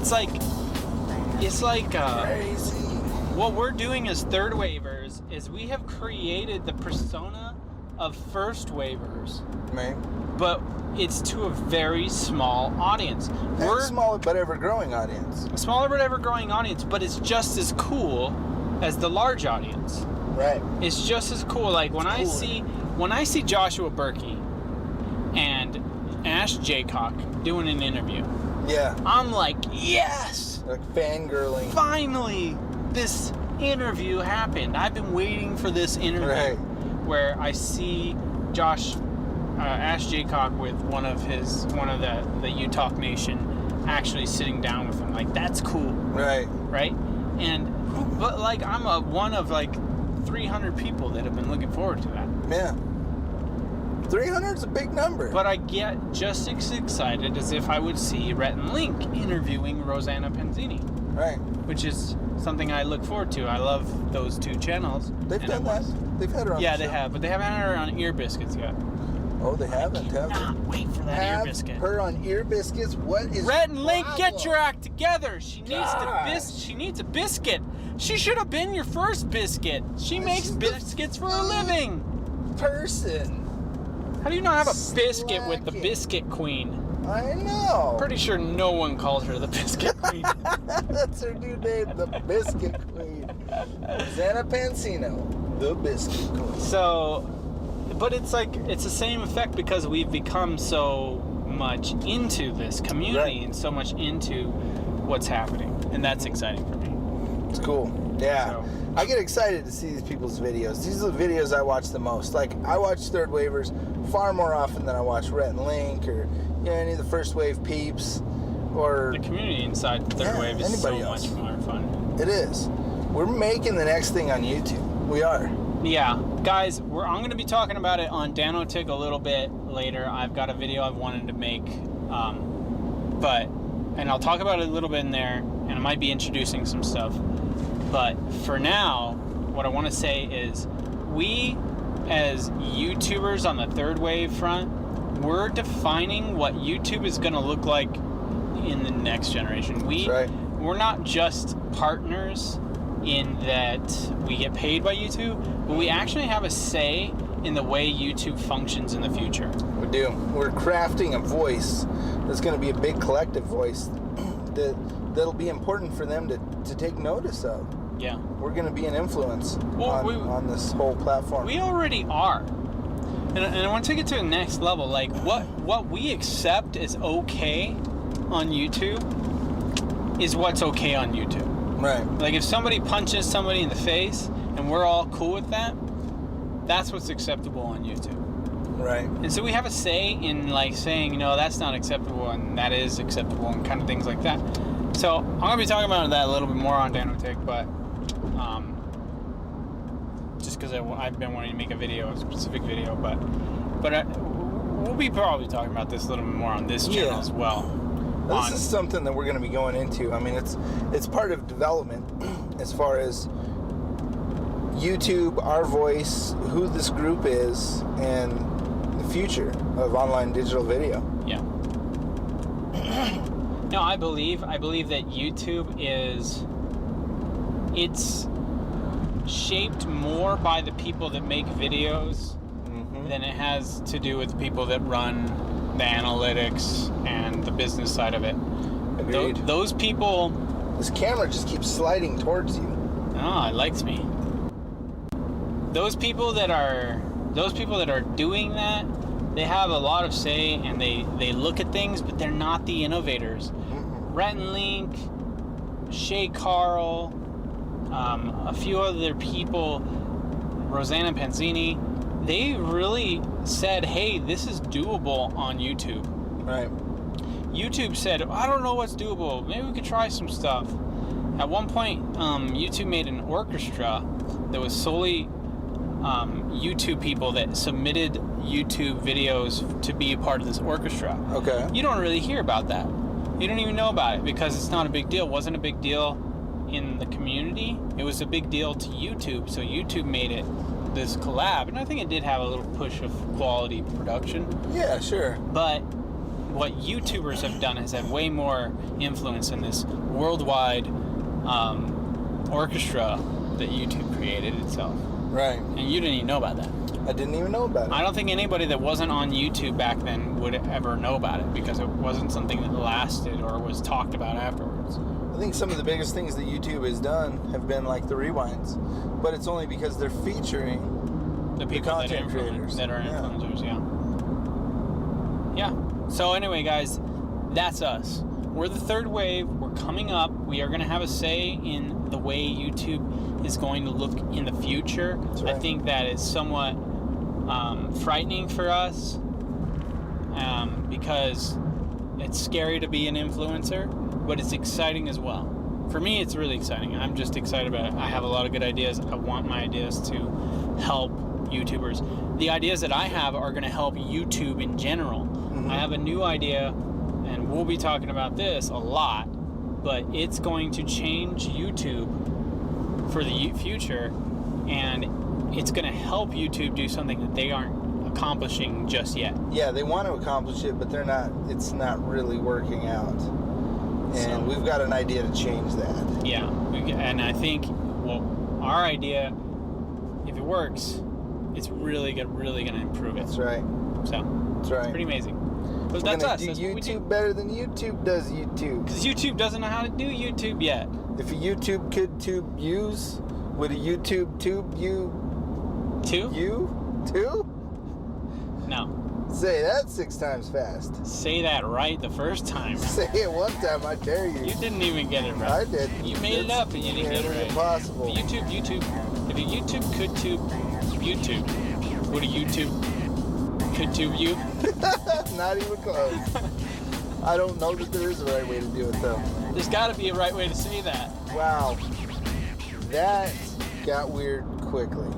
it's like Crazy. what we're doing as third wavers is we have created the persona of first wavers, Right. but it's to a very small audience. We're a smaller but ever growing audience. A smaller but ever growing audience, but it's just as cool as the large audience. Right. It's just as cool. Like when I see Joshua Berkey and Ash Jaycock doing an interview, Yeah. I'm like, yes! Like fangirling. Finally, this interview happened. I've been waiting for this interview. Right. Where I see Ash Jaycock with one of the Utah Nation actually sitting down with him. Like, that's cool. Right. Right? But like, I'm one of like 300 people that have been looking forward to that. Yeah. 300 is a big number. But I get just as excited as if I would see Rhett and Link interviewing Rosanna Penzini. Right. Which is something I look forward to. I love those two channels. They've done that. They've had her on the show. Yeah, they have. But they haven't had her on Ear Biscuits yet. Oh, they haven't, have they? Not wait for that Ear Biscuit. Her on Ear Biscuits? What is Rhett and Link, problem? get your act together. She needs a biscuit. She should have been your first biscuit. She makes biscuits for a living. Person. How do you not have a biscuit with the Slacking. Biscuit Queen? I know. Pretty sure no one calls her the Biscuit Queen. That's her new name, the Biscuit Queen. Rosanna Pansino, the Biscuit Queen. So, but it's like, it's the same effect because we've become so much into this community and so much into what's happening. And that's exciting for me. It's cool. Yeah. So. I get excited to see these people's videos. These are the videos I watch the most. Like, I watch Third Wavers far more often than I watch Rhett and Link or any of the First Wave peeps or... The community inside Third Wave is so much more fun. It is. We're making the next thing on YouTube. We are. Yeah. Guys, I'm going to be talking about it on Danotic a little bit later. I've got a video I've wanted to make. And I'll talk about it a little bit in there, and I might be introducing some stuff. But for now, what I want to say is we, as YouTubers on the third wave front, we're defining what YouTube is going to look like in the next generation. We're not just partners in that we get paid by YouTube, but we actually have a say in the way YouTube functions in the future. We do. We're crafting a voice that's going to be a big collective voice that'll be important for them to take notice of. Yeah. We're going to be an influence on this whole platform. We already are. And I want to take it to the next level. Like, what we accept as okay on YouTube is what's okay on YouTube. Right. Like, if somebody punches somebody in the face and we're all cool with that, that's what's acceptable on YouTube. Right. And so we have a say in, like, saying, that's not acceptable and that is acceptable and kind of things like that. So I'm going to be talking about that a little bit more on Danotic, but just because I've been wanting to make a specific video, but we'll be probably talking about this a little bit more on this channel as well. This is something that we're going to be going into. I mean, it's part of development as far as YouTube, our voice, who this group is, and the future of online digital video. Yeah. No, I believe that YouTube it's shaped more by the people that make videos than it has to do with the people that run the analytics and the business side of it. Agreed. Those people... This camera just keeps sliding towards you. Oh, it likes me. Those people that are doing that, they have a lot of say and they look at things, but they're not the innovators. Rhett and Link, Shay Carl, a few other people, Rosanna Penzini, they really said, hey, this is doable on YouTube. Right. YouTube said, I don't know what's doable. Maybe we could try some stuff. At one point, YouTube made an orchestra that was solely YouTube people that submitted YouTube videos to be a part of this orchestra. Okay. You don't really hear about that. You don't even know about it because it's not a big deal. It wasn't a big deal in the community. It was a big deal to YouTube. So YouTube made it this collab. And I think it did have a little push of quality production. Yeah, sure. But what YouTubers have done has had way more influence in this worldwide orchestra that YouTube created itself. Right. And you didn't even know about that. I didn't even know about it. I don't think anybody that wasn't on YouTube back then would ever know about it because it wasn't something that lasted or was talked about afterwards. I think some of the biggest things that YouTube has done have been like the rewinds, but it's only because they're featuring The people that content creators. that are influencers, yeah. So anyway, guys, that's us. We're the third wave. We're coming up. We are going to have a say in the way YouTube is going to look in the future. That's right. I think that is somewhat frightening for us because it's scary to be an influencer, but it's exciting as well. For me, it's really exciting. I'm just excited about it. I have a lot of good ideas. I want my ideas to help YouTubers. The ideas that I have are going to help YouTube in general. Mm-hmm. I have a new idea, and we'll be talking about this a lot, but it's going to change YouTube for the future, and it's going to help YouTube do something that they aren't accomplishing just yet. Yeah, they want to accomplish it, but they're not. It's not really working out, and we've got an idea to change that. Yeah, and I think, well, our idea, if it works, it's really going to improve it. That's right. So That's right. it's pretty amazing. But We're that's gonna us. do That's what we do. YouTube better than YouTube does YouTube. Because YouTube doesn't know how to do YouTube yet. If a YouTube could tube use, would a YouTube tube you Two? too? No. Say that 6 times fast. Say that right the first time. Say it one time, I dare you. You didn't even get it right. I did. You made it up and you didn't get it right. Impossible. YouTube. If a YouTube could tube YouTube, would a YouTube could tube you? Not even close. I don't know that there is a right way to do it, though. There's got to be a right way to say that. Wow. That got weird quickly.